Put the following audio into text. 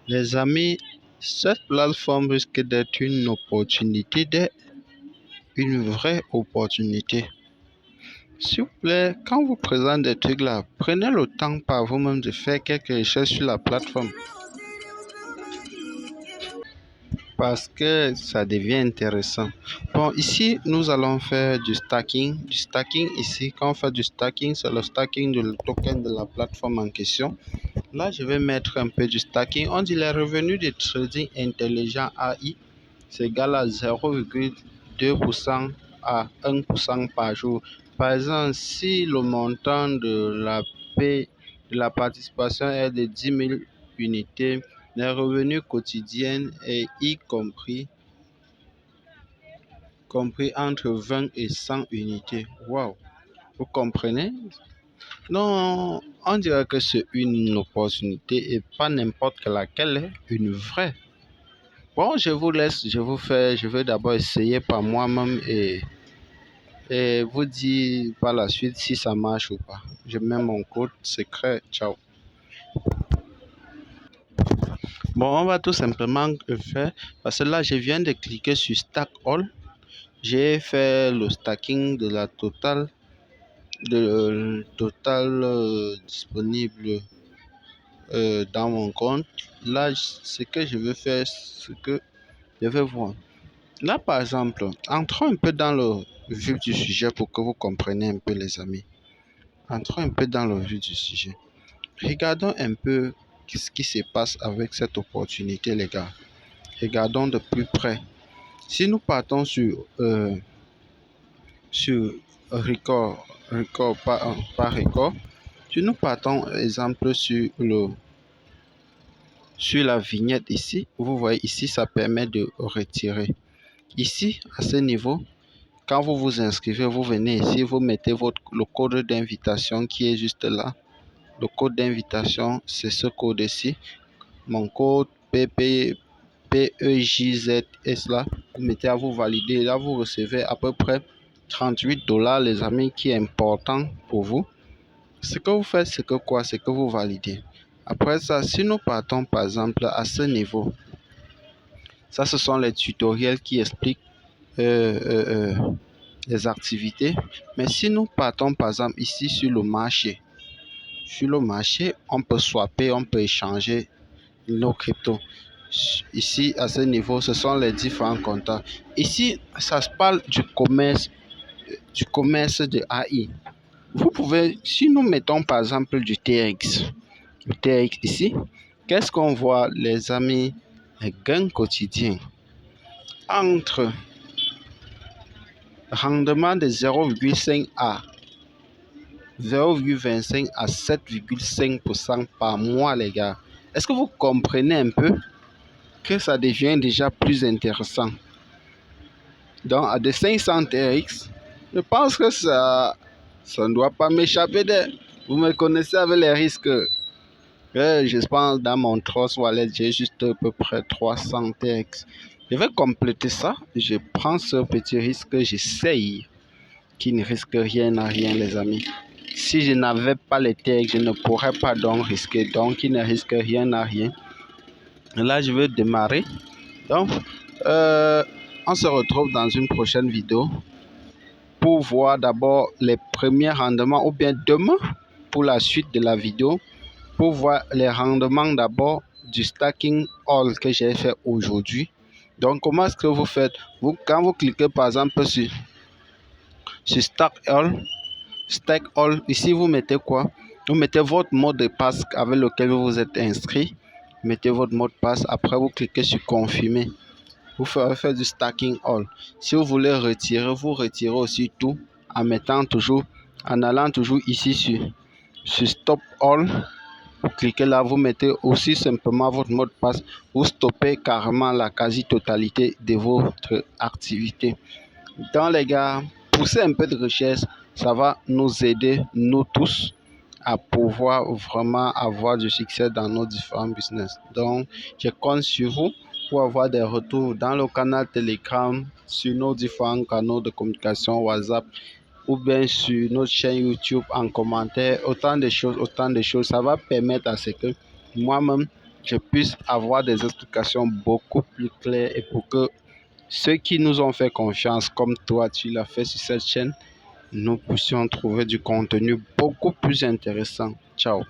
Les amis, cette plateforme risque d'être une opportunité, une vraie opportunité. S'il vous plaît, quand vous présentez des trucs là, prenez le temps par vous-même de faire quelques recherches sur la plateforme. Parce que ça devient intéressant. Bon, ici, nous allons faire du stacking. Du stacking ici, quand on fait du stacking, c'est le stacking du token de la plateforme en question. Là, je vais mettre un peu du stacking. On dit les revenus de trading intelligent AI, c'est égal à 0,2% à 1% par jour. Par exemple, si le montant de la participation est de 10 000 unités, les revenus quotidiens est compris entre 20 et 100 unités. Wow, vous comprenez? Non, on dirait que c'est une opportunité et pas n'importe laquelle, une vraie. Bon, je vous laisse, je vais d'abord essayer par moi-même et vous dire par la suite si ça marche ou pas. Je mets mon code secret. Ciao. Bon, on va tout simplement le faire parce que là, je viens de cliquer sur Stack All. J'ai fait le stacking de la totale, disponible dans mon compte. Là, ce que je veux faire, ce que je vais voir. Là, par exemple, entrons un peu dans le vif du sujet pour que vous compreniez un peu, les amis. Entrons un peu dans le vif du sujet. Regardons un peu ce qui se passe avec cette opportunité, les gars. Regardons de plus près. Si nous partons sur record par record, si nous partons, exemple, sur la vignette ici, vous voyez ici, ça permet de retirer. Ici, à ce niveau, quand vous vous inscrivez, vous venez ici, vous mettez le code d'invitation qui est juste là. Le code d'invitation, c'est ce code-ci. Mon code PEJZS là. Vous mettez à vous valider. Là, vous recevez à peu près 38 $, les amis, qui est important pour vous. Ce que vous faites, c'est que quoi? C'est que vous validez. Après ça, si nous partons par exemple à ce niveau, ça, ce sont les tutoriels qui expliquent les activités. Mais si nous partons par exemple ici sur le marché, on peut swapper, on peut échanger nos cryptos. Ici, à ce niveau, ce sont les différents compteurs. Ici, ça se parle du commerce de AI. Vous pouvez, si nous mettons par exemple du TX, le TX ici, qu'est-ce qu'on voit, les amis? Les gains quotidiens entre rendement de 0,5 à 0,25 à 7,5% par mois, les gars. Est-ce que vous comprenez un peu que ça devient déjà plus intéressant? Donc, à de 500 TX, je pense que ça ne doit pas m'échapper. Vous me connaissez avec les risques. Je pense dans mon Trust Wallet, j'ai juste à peu près 300 TX. Je vais compléter ça. Je prends ce petit risque, j'essaye, qui ne risque rien à rien, les amis. Si je n'avais pas les TX, je ne pourrais pas donc risquer. Donc, qui ne risque rien à rien. Là, je vais démarrer. Donc, on se retrouve dans une prochaine vidéo pour voir d'abord les premiers rendements ou bien demain pour la suite de la vidéo pour voir les rendements d'abord du stacking all que j'ai fait aujourd'hui. Donc, comment est-ce que vous faites? Quand vous cliquez par exemple sur stack all, ici vous mettez quoi? Vous mettez votre mot de passe avec lequel vous vous êtes inscrit. Mettez votre mot de passe. Après, vous cliquez sur confirmer. Vous ferez faire du stacking all. Si vous voulez retirer, vous retirez aussi tout en allant toujours ici sur stop all. Vous cliquez là, vous mettez aussi simplement votre mot de passe. Vous stoppez carrément la quasi-totalité de votre activité. Donc les gars, poussez un peu de recherche, ça va nous aider, nous tous, à pouvoir vraiment avoir du succès dans nos différents business. Donc, je compte sur vous pour avoir des retours dans le canal Telegram, sur nos différents canaux de communication WhatsApp ou bien sur notre chaîne YouTube en commentaire. Autant de choses. Ça va permettre à ce que moi-même, je puisse avoir des explications beaucoup plus claires et pour que ceux qui nous ont fait confiance, comme toi, tu l'as fait sur cette chaîne, nous puissions trouver du contenu beaucoup plus intéressant. Ciao.